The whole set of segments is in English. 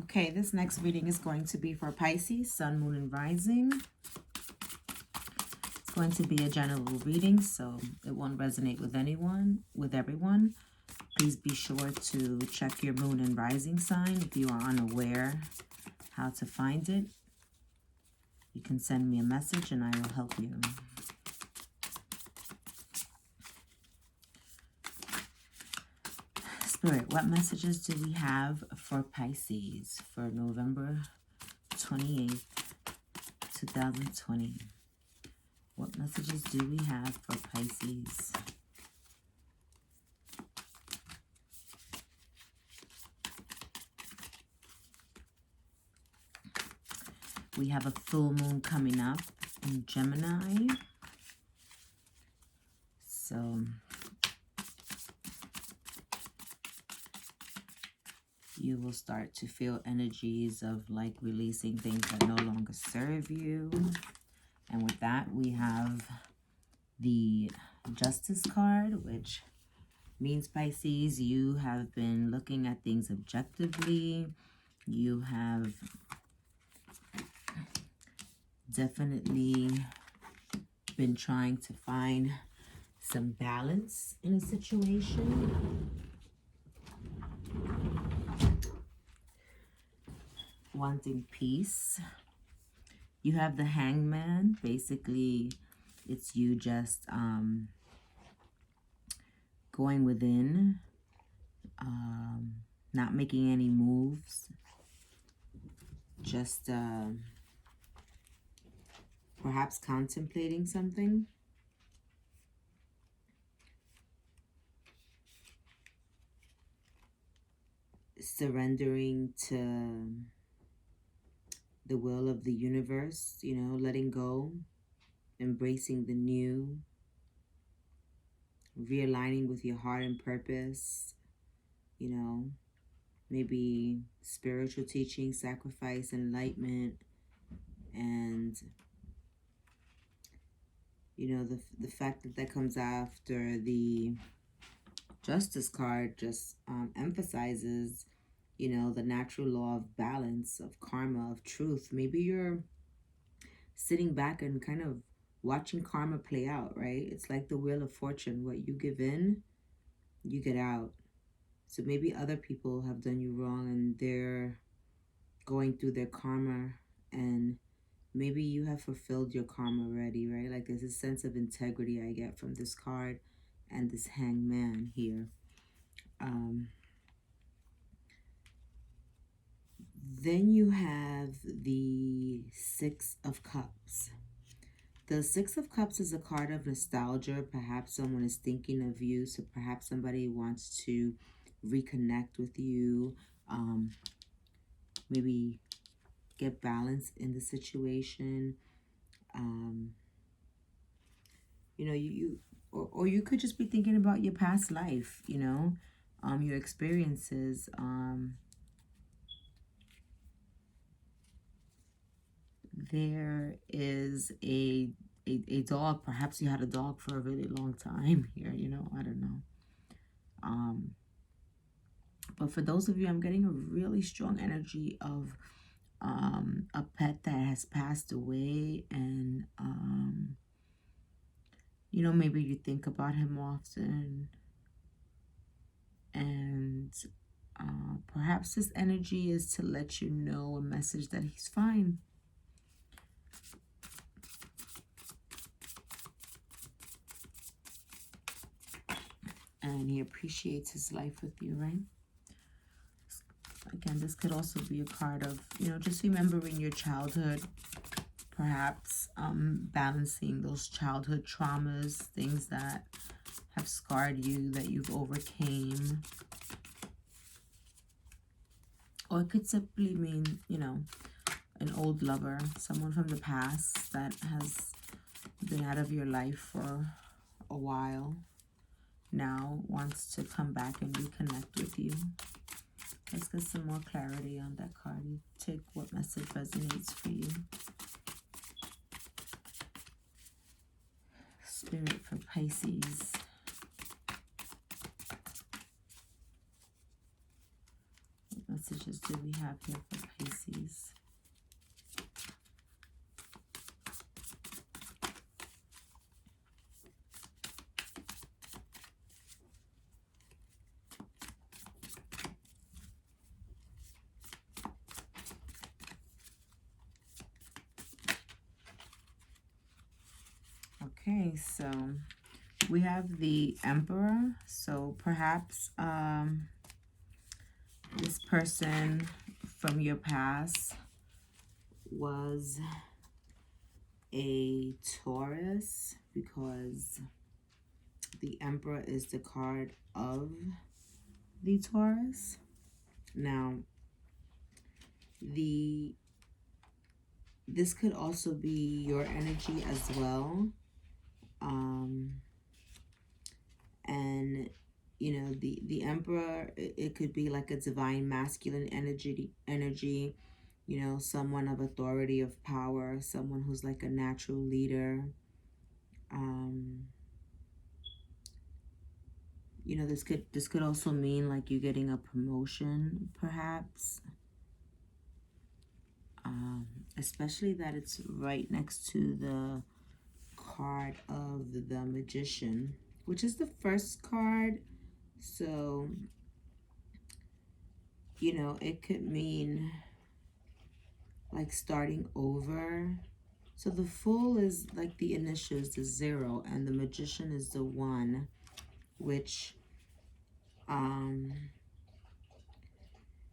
Okay, this next reading is going to be for Pisces, Sun, Moon, and Rising. It's going to be a general reading, so it won't resonate with everyone. Please be sure to check your Moon and Rising sign if you are unaware how to find it. You can send me a message and I will help you. Spirit, what messages do we have for Pisces for November 28th, 2020? What messages do we have for Pisces? We have a full moon coming up in Gemini. So you will start to feel energies of like releasing things that no longer serve you. And with that, we have the Justice card, which means, Pisces, you have been looking at things objectively. You have definitely been trying to find some balance in a situation. Wanting peace. You have the Hangman. Basically, it's you just going within, not making any moves, just perhaps contemplating something. Surrendering to the will of the universe, you know, letting go, embracing the new, realigning with your heart and purpose, you know, maybe spiritual teaching, sacrifice, enlightenment, and, you know, the fact that that comes after the Justice card just emphasizes, you know, the natural law of balance, of karma, of truth. Maybe you're sitting back and kind of watching karma play out, right? It's like the Wheel of Fortune. What you give in, you get out. So maybe other people have done you wrong and they're going through their karma, and maybe you have fulfilled your karma already, right? Like there's a sense of integrity I get from this card and this Hangman here. Then you have the Six of Cups. The Six of Cups is a card of nostalgia. Perhaps someone is thinking of you, so perhaps somebody wants to reconnect with you, maybe get balance in the situation. You know, or you could just be thinking about your past life, you know, your experiences. There is a dog. Perhaps you had a dog for a really long time here, you know, I don't know. But for those of you, I'm getting a really strong energy of a pet that has passed away, and you know, maybe you think about him often, and perhaps this energy is to let you know a message that he's fine. And he appreciates his life with you, right? Again, this could also be a card of, you know, just remembering your childhood, perhaps balancing those childhood traumas, things that have scarred you, that you've overcame. Or it could simply mean, you know, an old lover, someone from the past that has been out of your life for a while, now wants to come back and reconnect with you. Let's get some more clarity on that card. You take what message resonates for you. Spirit for Pisces. What message messages do we have here for Pisces? Okay, so we have the Emperor. So perhaps this person from your past was a Taurus, because the Emperor is the card of the Taurus. Now, this could also be your energy as well. And you know, the Emperor, it could be like a divine masculine energy, you know, someone of authority, of power, someone who's like a natural leader. You know, this could also mean like you getting a promotion, perhaps. Especially that it's right next to the card of the Magician, which is the first card. So, you know, it could mean like starting over. So the Fool is like the initials, the 0, and the Magician is the 1, which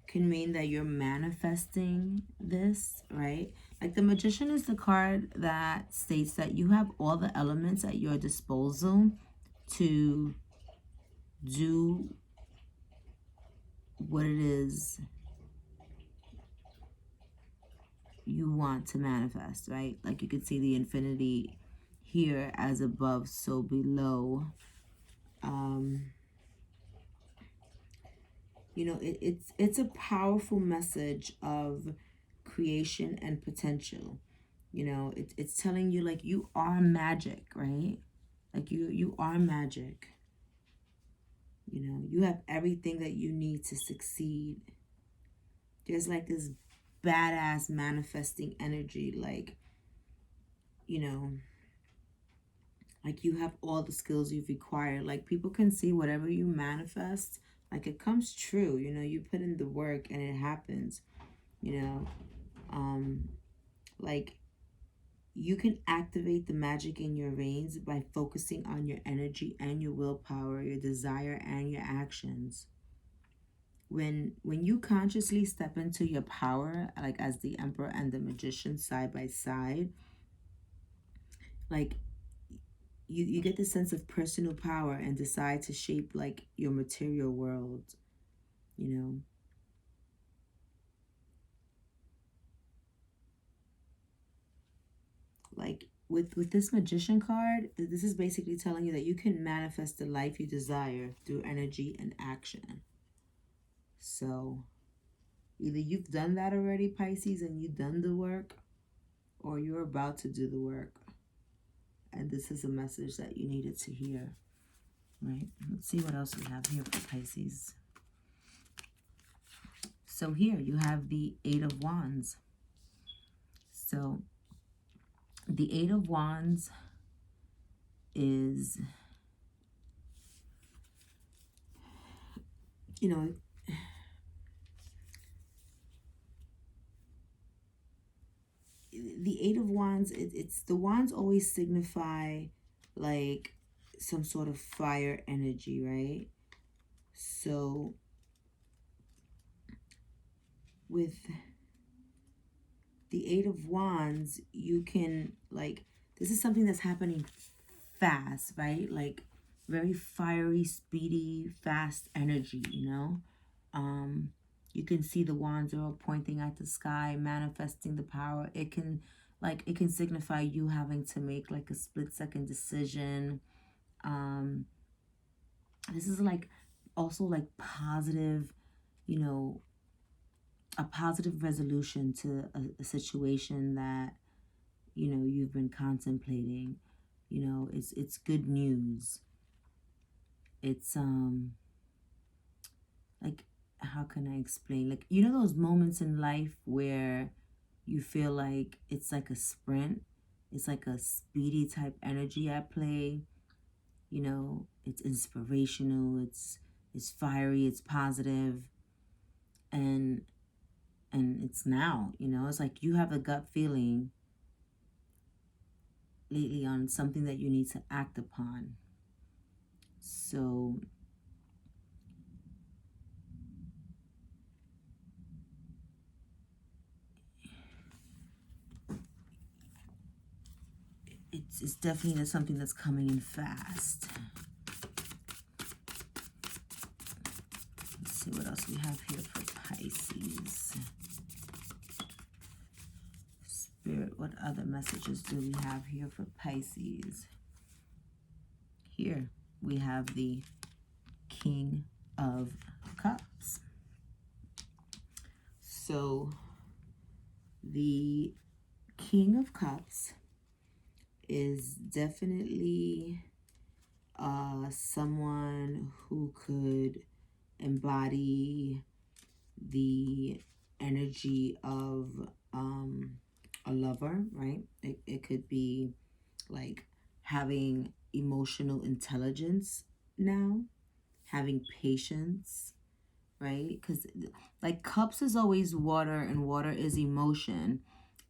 can mean that you're manifesting this, right? Like the Magician is the card that states that you have all the elements at your disposal to do what it is you want to manifest, right? Like you could see the infinity here, as above, so below. You know, it's a powerful message of creation and potential. You know, it's telling you like you are magic, right? Like you are magic. You know, you have everything that you need to succeed. There's like this badass manifesting energy, like, you know, like you have all the skills you've required. Like people can see whatever you manifest, like it comes true. You know, you put in the work and it happens. You know, like you can activate the magic in your veins by focusing on your energy and your willpower, your desire and your actions. When you consciously step into your power, like as the Emperor and the Magician side by side, like you get the sense of personal power and decide to shape like your material world, you know. Like with this Magician card, this is basically telling you that you can manifest the life you desire through energy and action. So either you've done that already, Pisces, and you've done the work, or you're about to do the work. And this is a message that you needed to hear, right? Let's see what else we have here for Pisces. So here you have the 8 of Wands. So the 8 of Wands is, you know, the 8 of Wands, it's the wands always signify like some sort of fire energy, right? So with the 8 of Wands, you can like, this is something that's happening fast, right? Like very fiery, speedy, fast energy, you know? You can see the wands are all pointing at the sky, manifesting the power. It can signify you having to make like a split-second decision. This is like also like positive, you know, a positive resolution to a situation that, you know, you've been contemplating. You know, it's good news. It's like how can I explain? Like, you know those moments in life where you feel like it's like a sprint? It's like a speedy type energy at play. You know, it's inspirational, it's fiery, it's positive, and it's now, you know, it's like you have a gut feeling lately on something that you need to act upon. So it's definitely something that's coming in fast. Let's see what else we have here for Pisces. Spirit, what other messages do we have here for Pisces? Here we have the King of Cups. So the King of Cups is definitely someone who could embody the energy of a lover, right? It could be like having emotional intelligence now, having patience, right? Because like cups is always water and water is emotion.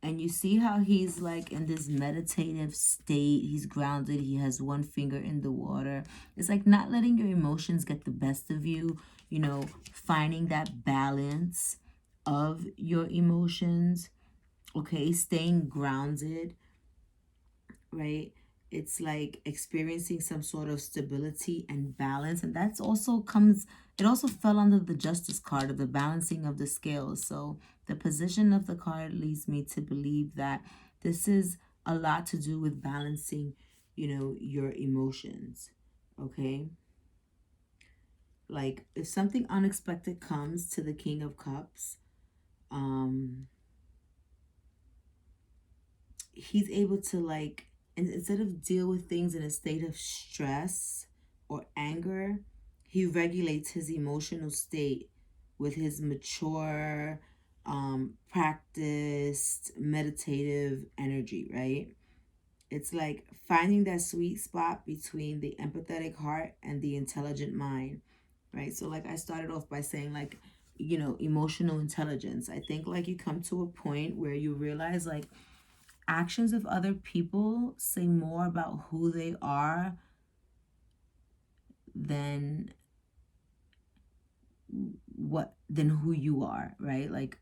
And you see how he's like in this meditative state. He's grounded. He has one finger in the water. It's like not letting your emotions get the best of you, you know, finding that balance of your emotions, okay? Staying grounded, right? It's like experiencing some sort of stability and balance. And that's also comes, it also fell under the justice card of the balancing of the scales. So the position of the card leads me to believe that this is a lot to do with balancing, you know, your emotions, okay? Like if something unexpected comes to the King of Cups, he's able to like, instead of deal with things in a state of stress or anger, he regulates his emotional state with his mature, practiced meditative energy, right? It's like finding that sweet spot between the empathetic heart and the intelligent mind, right? So like I started off by saying like, you know, emotional intelligence. I think like you come to a point where you realize like actions of other people say more about who they are than who you are, right? Like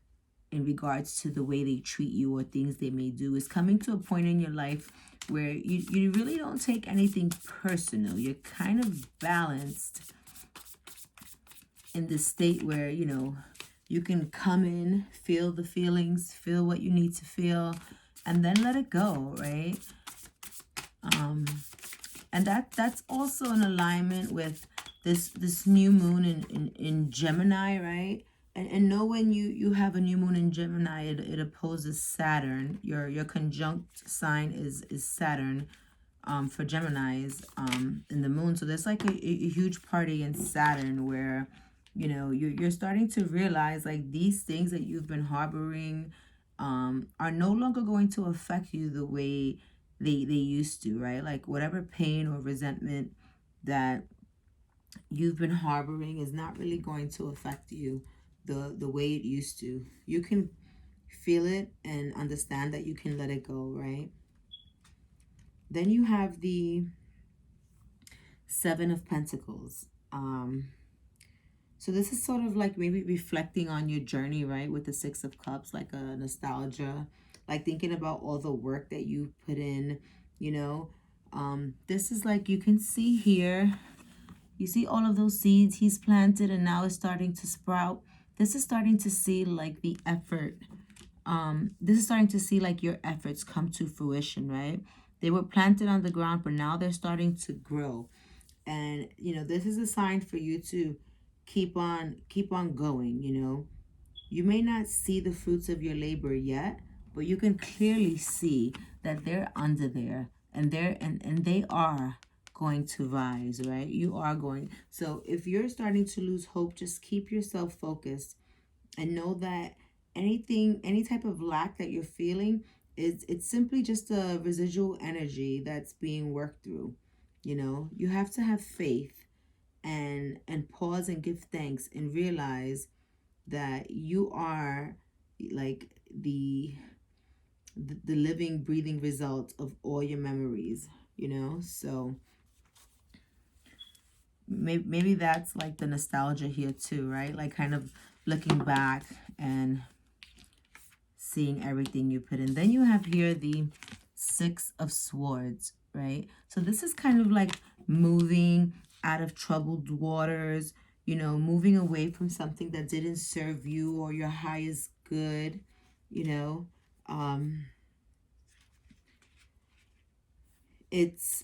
in regards to the way they treat you or things they may do. Is coming to a point in your life where you really don't take anything personal. You're kind of balanced in this state where, you know, you can come in, feel the feelings, feel what you need to feel, and then let it go, right? And that's also in alignment with this new moon in Gemini, right? And know when you have a new moon in Gemini, it opposes Saturn. Your conjunct sign is Saturn, for Geminis, in the moon. So there's like a huge party in Saturn where, you know, you're starting to realize like these things that you've been harboring are no longer going to affect you the way they used to, right? Like whatever pain or resentment that you've been harboring is not really going to affect you the way it used to. You can feel it and understand that you can let it go, right? Then you have the Seven of Pentacles. So this is sort of like maybe reflecting on your journey, right? With the Six of Cups, like a nostalgia, like thinking about all the work that you put in, you know. This is like you can see here, you see all of those seeds he's planted and now it's starting to sprout. This is starting to see like the effort. This is starting to see like your efforts come to fruition, right? They were planted on the ground, but now they're starting to grow. And you know, this is a sign for you to keep on going, you know. You may not see the fruits of your labor yet, but you can clearly see that they're under there and they are going to rise, right? You are going. So if you're starting to lose hope, just keep yourself focused and know that any type of lack that you're feeling, it's simply just a residual energy that's being worked through. You have to have faith and pause and give thanks and realize that you are like the living breathing result of all your memories. So maybe that's like the nostalgia here too, right? Like kind of looking back and seeing everything you put in. Then you have here the Six of Swords, right? So this is kind of like moving out of troubled waters, moving away from something that didn't serve you or your highest good, you know. It's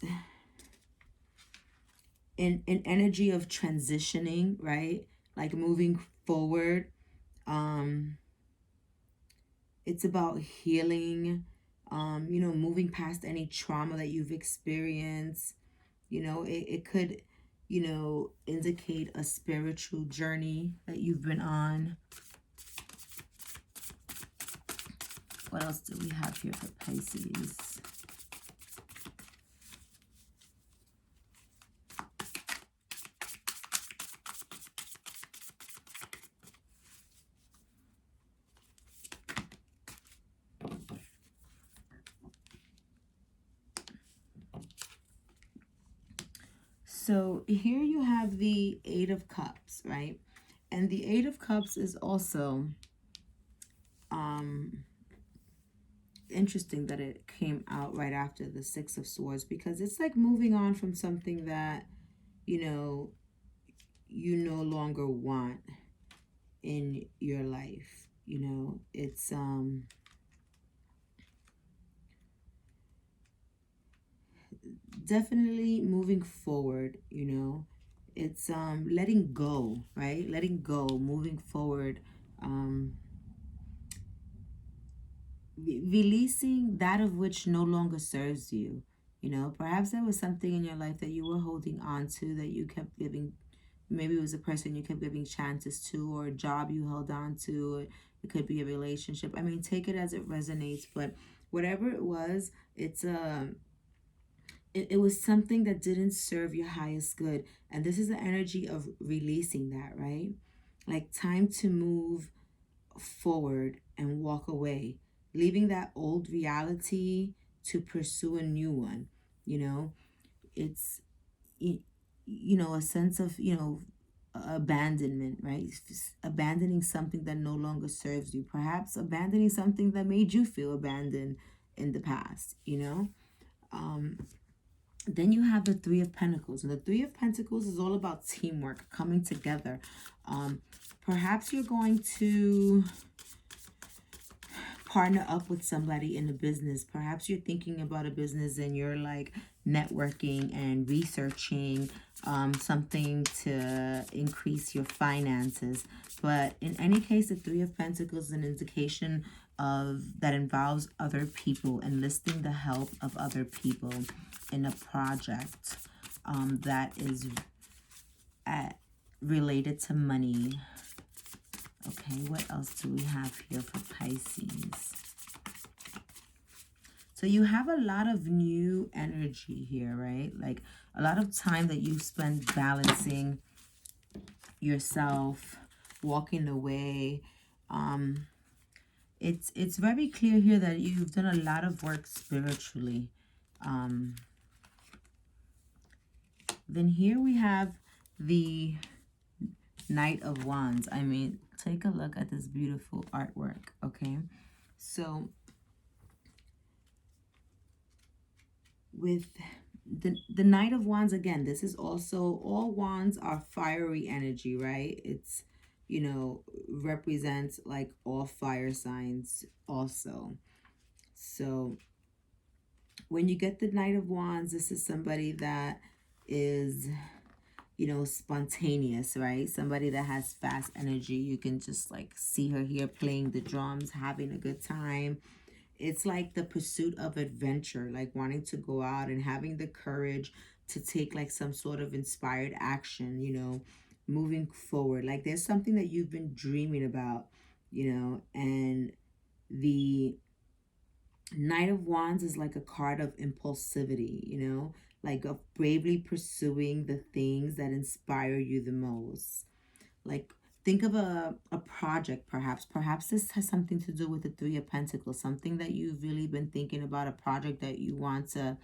an energy of transitioning, right? Like moving forward. It's about healing, moving past any trauma that you've experienced. It could, indicate a spiritual journey that you've been on. What else do we have here for Pisces? So here you have the Eight of Cups, right? And the Eight of Cups is also interesting that it came out right after the Six of Swords, because it's like moving on from something that, you no longer want in your life. It's definitely moving forward. It's letting go, right? Letting go, moving forward, releasing that of which no longer serves you. Perhaps there was something in your life that you were holding on to, that you kept giving. Maybe it was a person you kept giving chances to, or a job you held on to. Or it could be a relationship. I mean, take it as it resonates. But whatever it was, it was something that didn't serve your highest good. And this is the energy of releasing that, right? Like time to move forward and walk away, leaving that old reality to pursue a new one. It's a sense of abandonment, right? Abandoning something that no longer serves you, perhaps abandoning something that made you feel abandoned in the past. Then you have the Three of Pentacles, and the Three of Pentacles is all about teamwork, coming together. Perhaps you're going to partner up with somebody in a business. Perhaps you're thinking about a business and you're like networking and researching something to increase your finances. But in any case, the Three of Pentacles is an indication of that involves other people, enlisting the help of other people in a project that is related to money. Okay, what else do we have here for Pisces? So you have a lot of new energy here, right? Like a lot of time that you spend balancing yourself, walking away. It's very clear here that you've done a lot of work spiritually. Then here we have the Knight of Wands. I mean, take a look at this beautiful artwork, okay? So with the Knight of Wands, again, this is also, all wands are fiery energy, right? It's, represents like all fire signs also. So when you get the Knight of Wands, this is somebody that is, spontaneous, right? Somebody that has fast energy. You can just like see her here playing the drums, having a good time. It's like the pursuit of adventure, like wanting to go out and having the courage to take like some sort of inspired action, you know, moving forward. Like there's something that you've been dreaming about, you know, and the Knight of Wands is like a card of impulsivity, you know, like of bravely pursuing the things that inspire you the most. Like think of a project, perhaps. Perhaps this has something to do with the Three of Pentacles, something that you've really been thinking about, a project that you want to,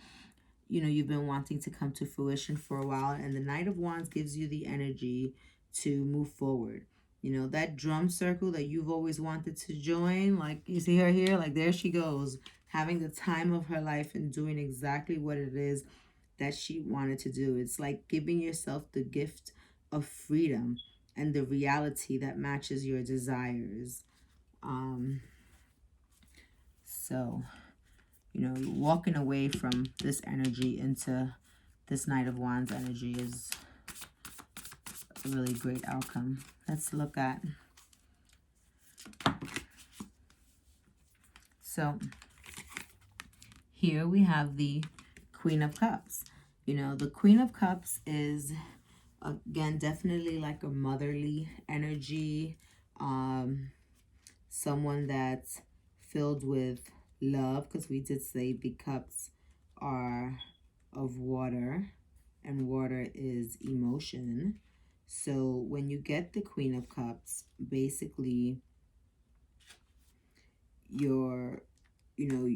you know, you've been wanting to come to fruition for a while. And the Knight of Wands gives you the energy to move forward. You know, that drum circle that you've always wanted to join, like you see her here, like there she goes, having the time of her life and doing exactly what it is that she wanted to do. It's like giving yourself the gift of freedom and the reality that matches your desires. So, you know, walking away from this energy into this Knight of Wands energy is a really great outcome. Let's look at, so here we have the Queen of Cups. You know, the Queen of Cups is, again, definitely like a motherly energy, someone that's filled with love, because we did say the cups are of water, and water is emotion. So when you get the Queen of Cups, basically you're, you know,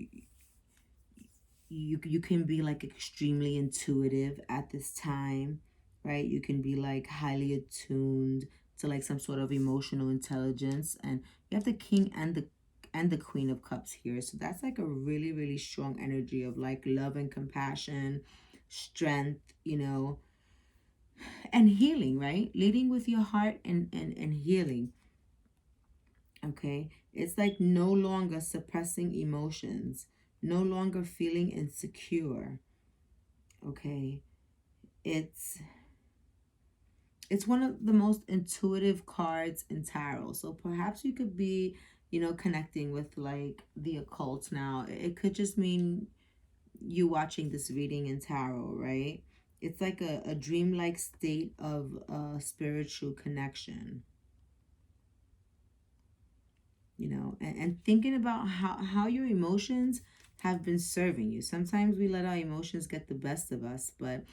you can be like extremely intuitive at this time, right? You can be like highly attuned to like some sort of emotional intelligence, and you have the King and the Queen of Cups here. So that's like a really, really strong energy of like love and compassion, strength, you know, and healing, right? Leading with your heart and healing. Okay, it's like no longer suppressing emotions, no longer feeling insecure. Okay, it's one of the most intuitive cards in tarot. So perhaps you could be, you know, connecting with like the occult now. It could just mean you watching this reading in tarot, right? It's like a dreamlike state of spiritual connection, you know, and thinking about how your emotions have been serving you. Sometimes we let our emotions get the best of us, but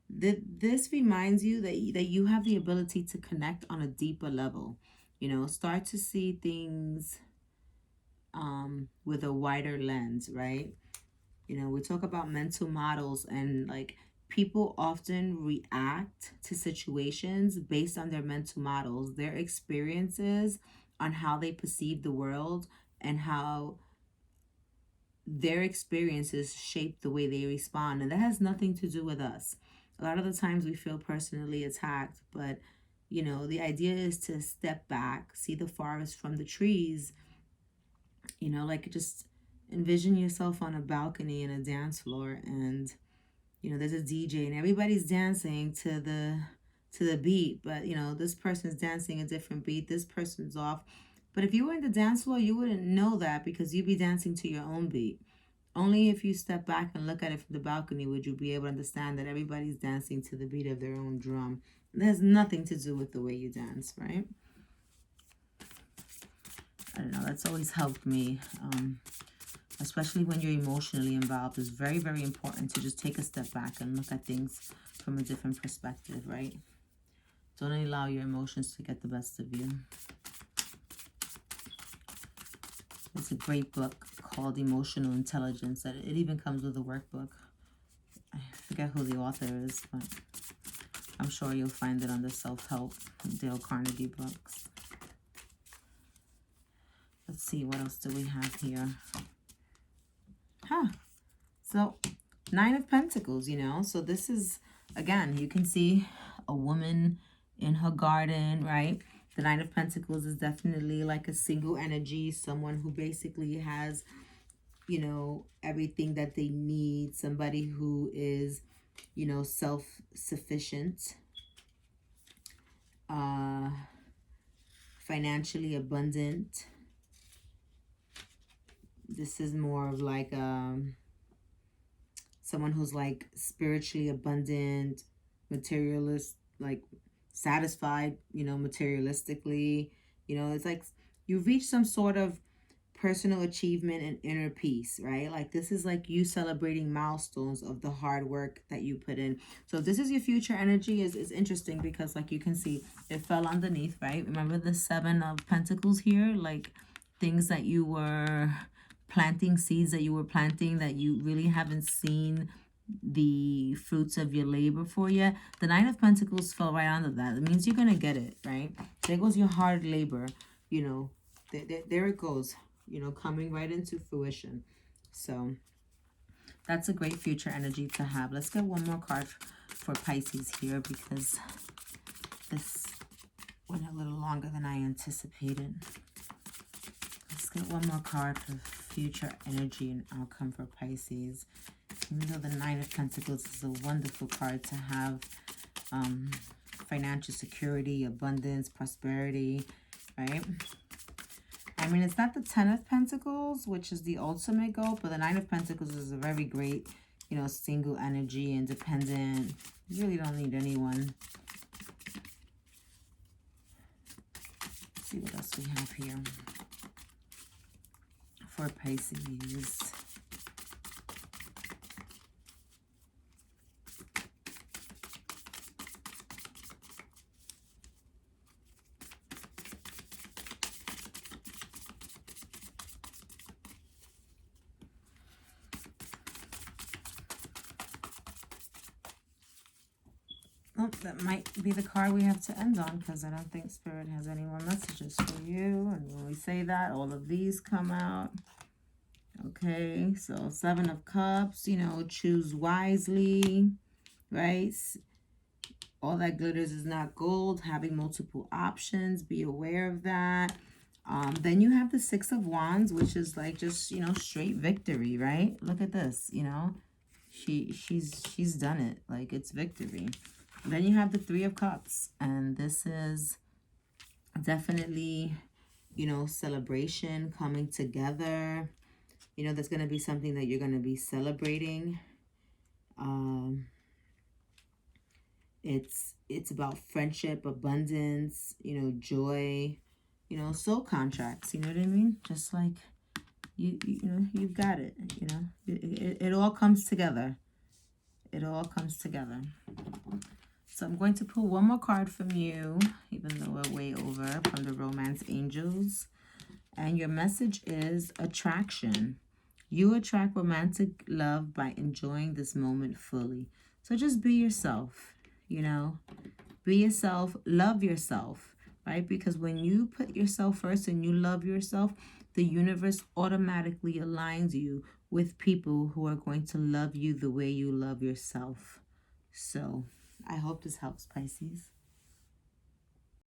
this reminds you that you have the ability to connect on a deeper level. You know, start to see things with a wider lens, right? You know, we talk about mental models, and like people often react to situations based on their mental models, their experiences, on how they perceive the world, and how their experiences shape the way they respond. And that has nothing to do with us. A lot of the times we feel personally attacked, but you know, the idea is to step back, see the forest from the trees, you know, like just envision yourself on a balcony in a dance floor, and you know there's a DJ and everybody's dancing to the beat, but you know this person's dancing a different beat, this person's off. But if you were in the dance floor, you wouldn't know that, because you'd be dancing to your own beat. Only if you step back and look at it from the balcony would you be able to understand that everybody's dancing to the beat of their own drum. It has nothing to do with the way you dance, right? I don't know, that's always helped me, especially when you're emotionally involved. It's very, very important to just take a step back and look at things from a different perspective, right? Don't allow your emotions to get the best of you. It's a great book called Emotional Intelligence. It even comes with a workbook. I forget who the author is, but I'm sure you'll find it on the self-help Dale Carnegie books. Let's see, what else do we have here? So, Nine of Pentacles, you know. So this is, again, you can see a woman in her garden, right? The Nine of Pentacles is definitely like a single energy, someone who basically has, you know, everything that they need, somebody who is, you know, self-sufficient, financially abundant. This is more of like someone who's like spiritually abundant, materialist, like satisfied, materialistically. It's like you've reached some sort of personal achievement and inner peace, right? Like this is like you celebrating milestones of the hard work that you put in. So this is your future energy is interesting because like you can see it fell underneath, right? Remember the 7 of Pentacles here? Like things that you were planting, seeds that you were planting that you really haven't seen the fruits of your labor for yet. The 9 of Pentacles fell right under that. It means you're going to get it, right? There goes your hard labor, there it goes, coming right into fruition. So that's a great future energy to have. Let's get one more card for Pisces here because this went a little longer than I anticipated. Let's get one more card for future energy and outcome for Pisces. Even though the 9 of Pentacles is a wonderful card to have, financial security, abundance, prosperity, right? I mean, it's not the 10 of Pentacles, which is the ultimate goal, but the 9 of Pentacles is a very great, single energy, independent. You really don't need anyone. Let's see what else we have here for Pisces. Oh, that might be the card we have to end on because I don't think Spirit has any more messages for you. And when we say that, all of these come out. Okay, so 7 of Cups, choose wisely, right? All that glitters is not gold. Having multiple options, be aware of that. Then you have the 6 of Wands, which is like just, straight victory, right? Look at this, she's done it. Like it's victory. Then you have the 3 of Cups, and this is definitely, celebration, coming together. There's going to be something that you're going to be celebrating. It's about friendship, abundance, joy, soul contracts, you know what I mean? Just like, you've got it, it all comes together. It all comes together. So I'm going to pull one more card from you, even though we're way over, from the Romance Angels. And your message is attraction. You attract romantic love by enjoying this moment fully. So just be yourself, Be yourself, love yourself, right? Because when you put yourself first and you love yourself, the universe automatically aligns you with people who are going to love you the way you love yourself. So I hope this helps, Pisces.